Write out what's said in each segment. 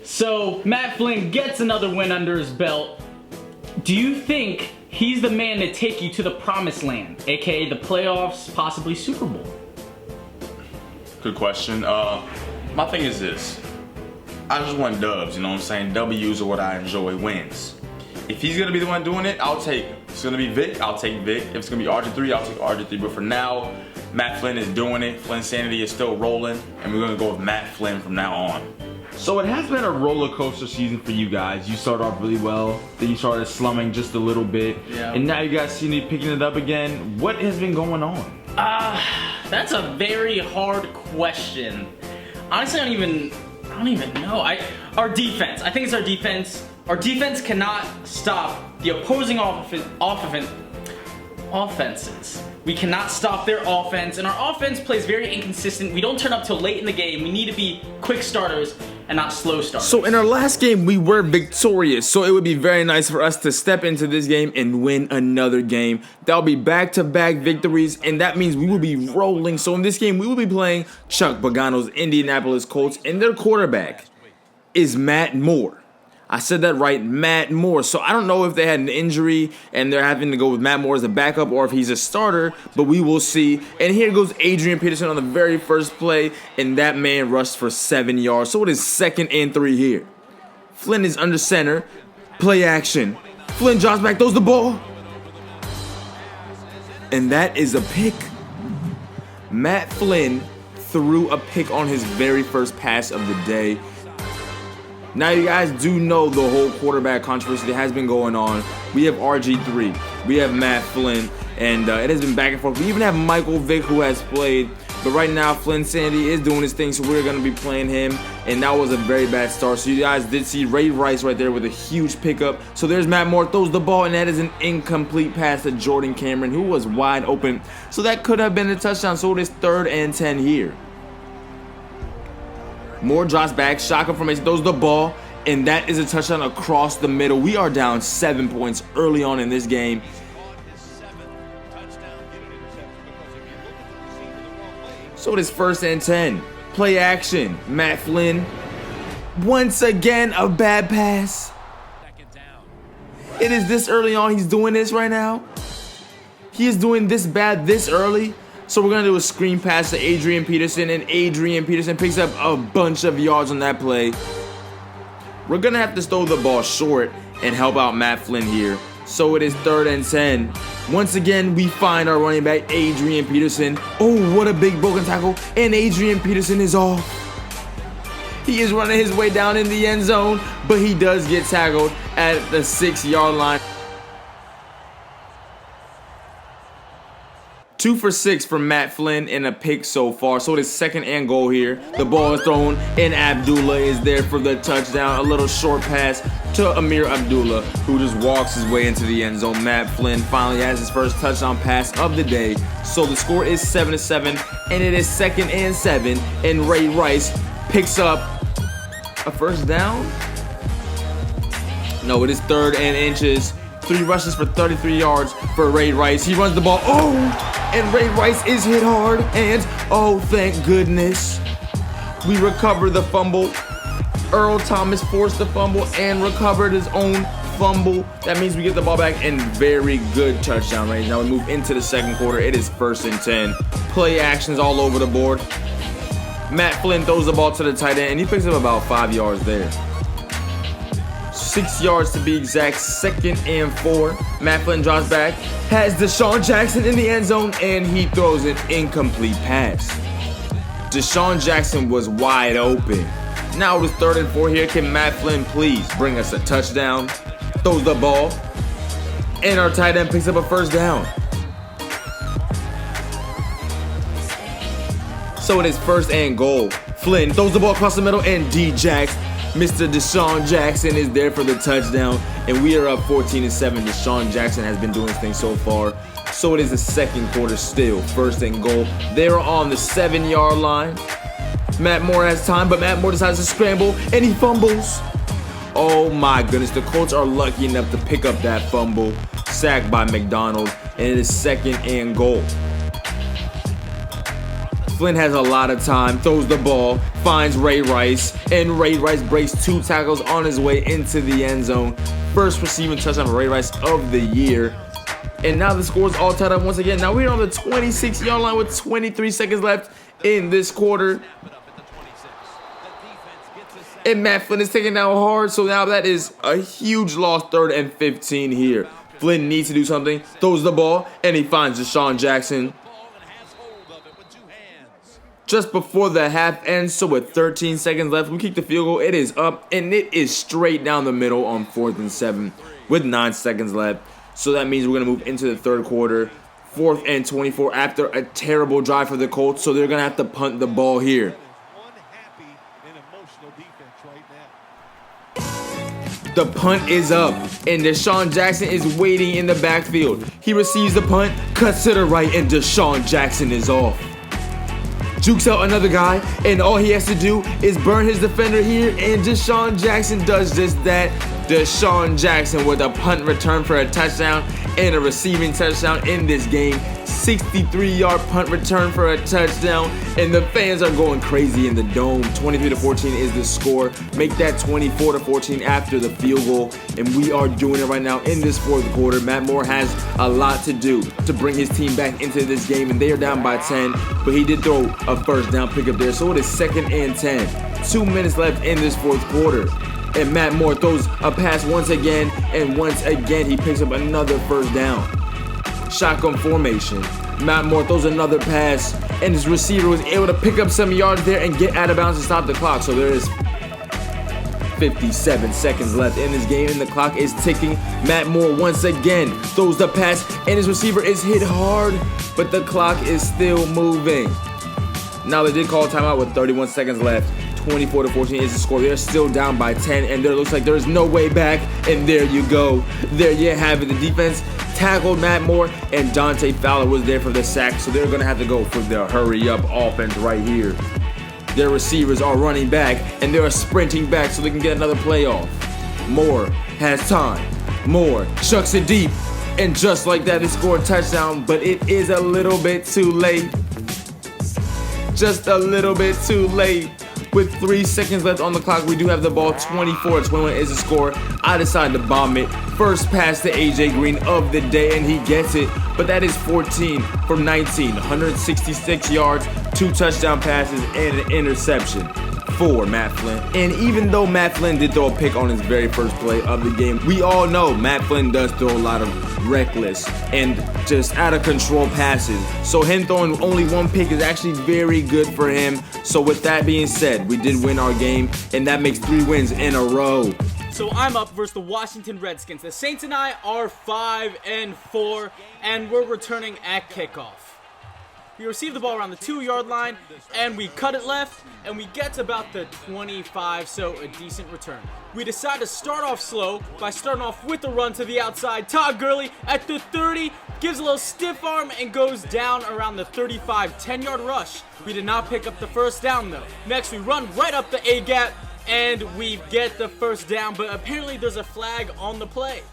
So Matt Flynn gets another win under his belt. Do you think he's the man to take you to the promised land, aka the playoffs, possibly Super Bowl? Good question. My thing is this. I just want dubs, you know what I'm saying? W's are what I enjoy, wins. If he's gonna be the one doing it, I'll take him. If it's gonna be Vic, I'll take Vic. If it's gonna be RG3, I'll take RG3. But for now, Matt Flynn is doing it. Flynn Sanity is still rolling, and we're gonna go with Matt Flynn from now on. So it has been a roller coaster season for you guys. You started off really well, then you started slumming just a little bit, and now you guys seem to be picking it up again. What has been going on? That's a very hard question. Honestly, I don't even know. Our defense. I think it's our defense. Our defense cannot stop the opposing offenses. We cannot stop their offense, and our offense plays very inconsistent. We don't turn up till late in the game. We need to be quick starters and not slow starters. So in our last game, we were victorious, so it would be very nice for us to step into this game and win another game. That'll be back-to-back victories, and that means we will be rolling. So in this game, we will be playing Chuck Pagano's Indianapolis Colts, and their quarterback is Matt Moore. I said that right, Matt Moore. So I don't know if they had an injury and they're having to go with Matt Moore as a backup or if he's a starter, but we will see. And here goes Adrian Peterson on the very first play, and that man rushed for 7 yards. So it is 2nd and 3 here. Flynn is under center. Play action. Flynn drops back, throws the ball. And that is a pick. Matt Flynn threw a pick on his very first pass of the day. Now you guys do know the whole quarterback controversy that has been going on. We have RG3, we have Matt Flynn, and it has been back and forth. We even have Michael Vick who has played, but right now Flynn Sandy is doing his thing, so we're going to be playing him, and that was a very bad start. So you guys did see Ray Rice right there with a huge pickup. So there's Matt Moore, throws the ball, and that is an incomplete pass to Jordan Cameron, who was wide open. So that could have been a touchdown, so it is 3rd and 10 here. Moore drops back, shotgun formation, throws the ball, and that is a touchdown across the middle. We are down 7 points early on in this game. So it is 1st and 10. Play action. Matt Flynn. Once again, a bad pass. It is this early on. He's doing this right now. He is doing this bad this early. So we're going to do a screen pass to Adrian Peterson, and Adrian Peterson picks up a bunch of yards on that play. We're going to have to throw the ball short and help out Matt Flynn here. So it is 3rd and 10. Once again, we find our running back, Adrian Peterson. Oh, what a big broken tackle, and Adrian Peterson is off. He is running his way down in the end zone, but he does get tackled at the 6-yard line. 2 for 6 from Matt Flynn and a pick so far. So it is 2nd and goal here. The ball is thrown, and Abdullah is there for the touchdown. A little short pass to Amir Abdullah, who just walks his way into the end zone. Matt Flynn finally has his first touchdown pass of the day. So the score is 7-7, and it is 2nd and 7. And Ray Rice picks up a first down. No, it is 3rd and inches. 3 rushes for 33 yards for Ray Rice. He runs the ball. Oh! And Ray Rice is hit hard. And, oh, thank goodness, we recover the fumble. Earl Thomas forced the fumble and recovered his own fumble. That means we get the ball back in very good touchdown range. Now we move into the 2nd quarter. It is 1st and 10. Play actions all over the board. Matt Flynn throws the ball to the tight end, and he picks up about 5 yards there. 6 yards to be exact. 2nd and 4. Matt Flynn drops back, has Deshaun Jackson in the end zone, and he throws an incomplete pass. Deshaun Jackson was wide open. Now it is 3rd and 4 here. Can Matt Flynn please bring us a touchdown? Throws the ball, and our tight end picks up a first down. So it is 1st and goal. Flynn throws the ball across the middle, and D-Jax, Mr. Deshaun Jackson, is there for the touchdown, and we are up 14-7. Deshaun Jackson has been doing his thing so far. So it is the 2nd quarter still, 1st and goal. They are on the 7-yard line. Matt Moore has time, but Matt Moore decides to scramble, and he fumbles. Oh my goodness, the Colts are lucky enough to pick up that fumble. Sacked by McDonald, and it is 2nd and goal. Flynn has a lot of time, throws the ball, finds Ray Rice, and Ray Rice breaks 2 tackles on his way into the end zone. First receiving touchdown for Ray Rice of the year. And now the score is all tied up once again. Now we're on the 26-yard line with 23 seconds left in this quarter. And Matt Flynn is taking down hard, so now that is a huge loss, 3rd and 15 here. Flynn needs to do something, throws the ball, and he finds DeSean Jackson just before the half ends. So with 13 seconds left, we kick the field goal. It is up, and it is straight down the middle on 4th and 7 with 9 seconds left. So that means we're going to move into the 3rd quarter. 4th and 24 after a terrible drive for the Colts, so they're going to have to punt the ball here. The punt is up, and DeSean Jackson is waiting in the backfield. He receives the punt, cuts to the right, and DeSean Jackson is off. Jukes out another guy, and all he has to do is burn his defender here, and DeSean Jackson does just that. DeSean Jackson with a punt return for a touchdown and a receiving touchdown in this game. 63-yard punt return for a touchdown, and the fans are going crazy in the dome. 23-14 is the score. Make that 24-14 after the field goal, and we are doing it right now in this 4th quarter. Matt Moore has a lot to do to bring his team back into this game, and they are down by 10, but he did throw a first down pickup there, so it is 2nd and 10. 2 minutes left in this 4th quarter. And Matt Moore throws a pass once again, and once again he picks up another first down. Shotgun formation. Matt Moore throws another pass, and his receiver was able to pick up some yards there and get out of bounds to stop the clock. So there is 57 seconds left in this game, and the clock is ticking. Matt Moore once again throws the pass, and his receiver is hit hard, but the clock is still moving. Now they did call a timeout with 31 seconds left. 24-14 is the score. They're still down by 10, and there looks like there's no way back. And there you go. There you have it. The defense tackled Matt Moore, and Dante Fowler was there for the sack, so they're going to have to go for the hurry-up offense right here. Their receivers are running back, and they are sprinting back so they can get another play off. Moore has time. Moore chucks it deep, and just like that, they score a touchdown, but it is a little bit too late. Just a little bit too late. With 3 seconds left on the clock, we do have the ball. 24-21 is the score. I decide to bomb it. First pass to AJ Green of the day, and he gets it. But that is 14 from 19. 166 yards, 2 touchdown passes, and an interception for Matt Flynn. And even though Matt Flynn did throw a pick on his very first play of the game, we all know Matt Flynn does throw a lot of reckless and just out of control passes. So him throwing only 1 pick is actually very good for him. So with that being said, we did win our game, and that makes 3 wins in a row. So I'm up versus the Washington Redskins. The Saints and I are 5-4, and we're returning at kickoff. We receive the ball around the 2-yard line, and we cut it left, and we get to about the 25, so a decent return. We decide to start off slow by starting off with the run to the outside. Todd Gurley at the 30, gives a little stiff arm and goes down around the 35, 10-yard rush. We did not pick up the first down, though. Next, we run right up the A-gap, and we get the first down, but apparently there's a flag on the play.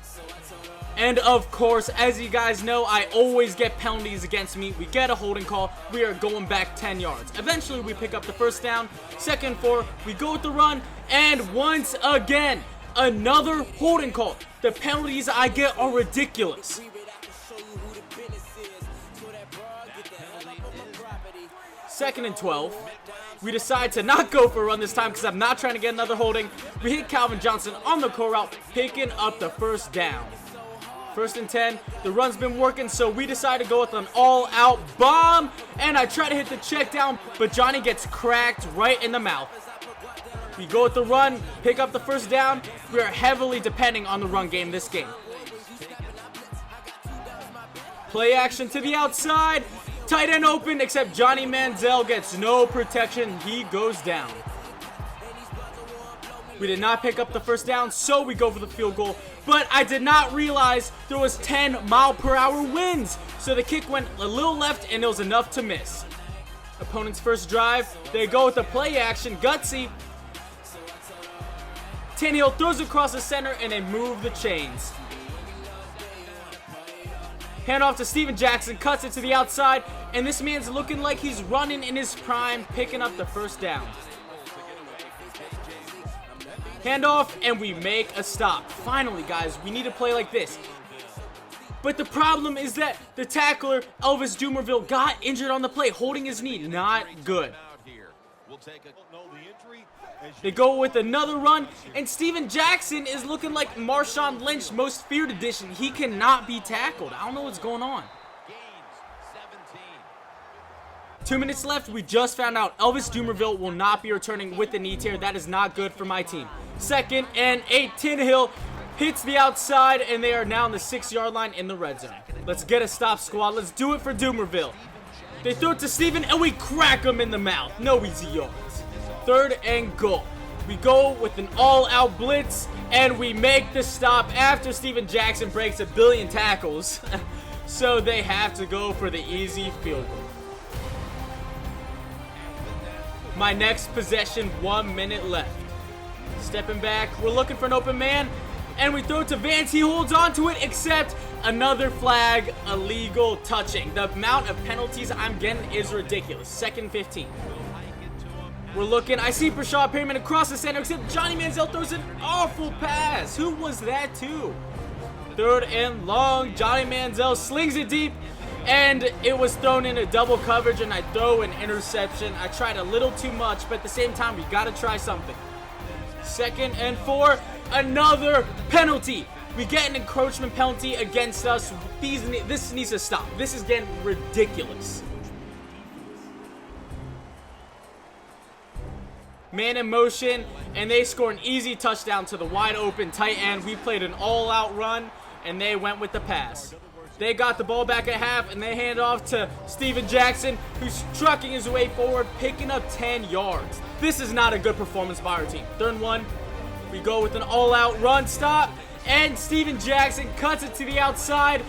And of course, as you guys know, I always get penalties against me. We get a holding call. We are going back 10 yards. Eventually, we pick up the first down. 2nd and 4. We go with the run. And once again, another holding call. The penalties I get are ridiculous. 2nd and 12. We decide to not go for a run this time because I'm not trying to get another holding. We hit Calvin Johnson on the core route, picking up the first down. 1st and 10, the run's been working, so we decide to go with an all-out bomb, and I try to hit the check down, but Johnny gets cracked right in the mouth. We go with the run, pick up the first down. We are heavily depending on the run game this game. Play action to the outside, tight end open, except Johnny Manziel gets no protection. He goes down. We did not pick up the first down, so we go for the field goal. But I did not realize there was 10-mile-per-hour winds. So the kick went a little left, and it was enough to miss. Opponent's first drive, they go with the play action, gutsy. Tannehill throws across the center, and they move the chains. Hand off to Steven Jackson, cuts it to the outside, and this man's looking like he's running in his prime, picking up the first down. Hand off, and we make a stop. Finally, guys, we need to play like this. But the problem is that the tackler, Elvis Dumerville, got injured on the play, holding his knee. Not good. They go with another run, and Steven Jackson is looking like Marshawn Lynch, most feared edition. He cannot be tackled. I don't know what's going on. 2 minutes left. We just found out Elvis Dumerville will not be returning with the knee tear. That is not good for my team. 2nd and 8. Tannehill hits the outside, and they are now on the 6-yard line in the red zone. Let's get a stop, squad. Let's do it for Dumerville. They throw it to Steven, and we crack him in the mouth. No easy yards. 3rd and goal. We go with an all-out blitz, and we make the stop after Steven Jackson breaks 1 billion tackles. So they have to go for the easy field goal. My next possession, 1 minute left. Stepping back, we're looking for an open man, and we throw it to Vance. He holds on to it, except another flag, illegal touching. The amount of penalties I'm getting is ridiculous. 2nd and 15. We're looking. I see Brashad Perryman across the center, except Johnny Manziel throws an awful pass. Who was that to? 3rd and long. Johnny Manziel slings it deep, and it was thrown into double coverage, and I throw an interception. I tried a little too much, but at the same time, we got to try something. 2nd and 4. Another penalty. We get an encroachment penalty against us. This needs to stop. This is getting ridiculous. Man in motion, and they score an easy touchdown to the wide open tight end. We played an all-out run, and they went with the pass. They got the ball back at half, and they hand off to Steven Jackson, who's trucking his way forward, picking up 10 yards. This is not a good performance by our team. 3rd and 1. We go with an all-out run stop, and Steven Jackson cuts it to the outside.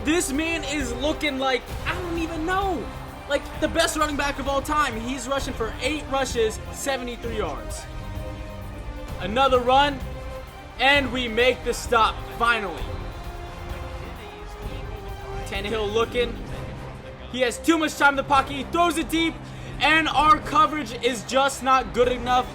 This man is looking like, I don't even know, like the best running back of all time. He's rushing for 8 rushes, 73 yards. Another run, and we make the stop, finally. Tannehill looking. He has too much time in the pocket. He throws it deep, and our coverage is just not good enough.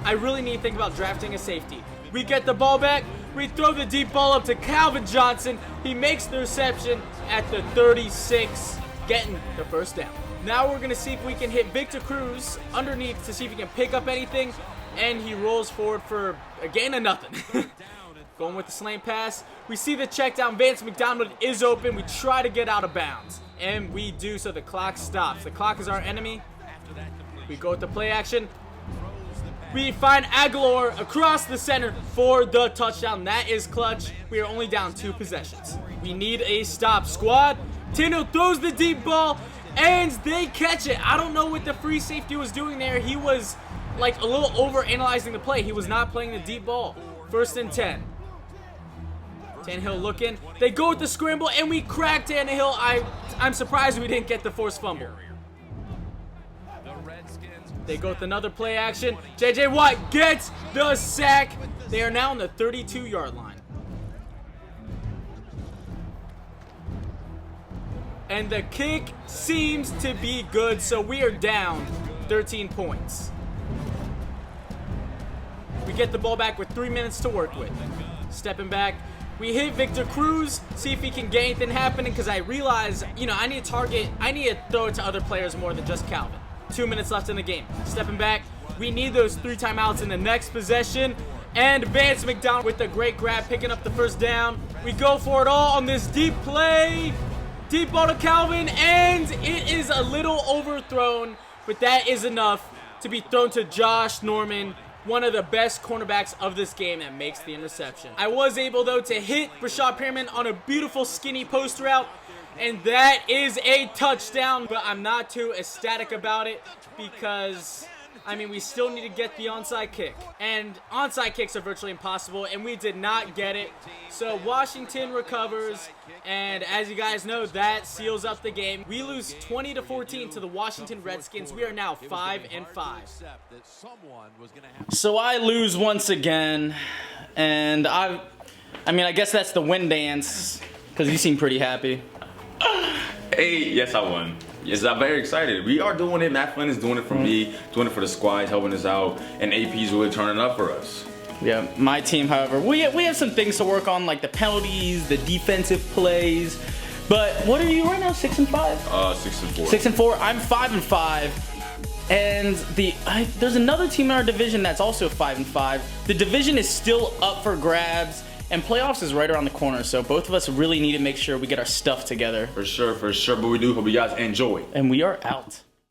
I really need to think about drafting a safety. We get the ball back. We throw the deep ball up to Calvin Johnson. He makes the reception at the 36, getting the first down. Now we're going to see if we can hit Victor Cruz underneath to see if he can pick up anything, and he rolls forward for a gain of nothing. Going with the slant pass. We see the check down. Vance McDonald is open. We try to get out of bounds, and we do, so the clock stops. The clock is our enemy. We go with the play action. We find Aguilar across the center for the touchdown. That is clutch. We are only down 2 possessions. We need a stop, squad. Tannehill throws the deep ball, and they catch it. I don't know what the free safety was doing there. He was like a little over-analyzing the play. He was not playing the deep ball. 1st and 10. Tannehill looking. They go with the scramble, and we crack Tannehill. I'm surprised we didn't get the forced fumble. They go with another play action. J.J. Watt gets the sack. They are now on the 32-yard line. And the kick seems to be good, so we are down 13 points. We get the ball back with 3 minutes to work with. Stepping back. We hit Victor Cruz, see if he can get anything happening, because I realize, I need to throw it to other players more than just Calvin. 2 minutes left in the game. Stepping back. We need those 3 timeouts in the next possession. And Vance McDonald with the great grab, picking up the first down. We go for it all on this deep play. Deep ball to Calvin, and it is a little overthrown, but that is enough to be thrown to Josh Norman, one of the best cornerbacks of this game, that makes the interception. I was able, though, to hit Brashad Perryman on a beautiful skinny post route, and that is a touchdown, but I'm not too ecstatic about it because, we still need to get the onside kick, and onside kicks are virtually impossible, and we did not get it. So Washington recovers, and as you guys know, that seals up the game. We lose 20-14 to the Washington Redskins. We are now 5-5. So I lose once again, and I guess that's the win dance. Because you seem pretty happy. Hey, yes, I won. Yes, I'm very excited. We are doing it. Matt Flynn is doing it for me, doing it for the squad, he's helping us out, and AP's really turning up for us. Yeah, my team, however, we have some things to work on, like the penalties, the defensive plays. But what are you right now? 6-5? 6-4. 6-4. I'm 5-5. And there's another team in our division that's also 5-5. The division is still up for grabs, and playoffs is right around the corner. So both of us really need to make sure we get our stuff together. For sure. But we do hope you guys enjoy. And we are out.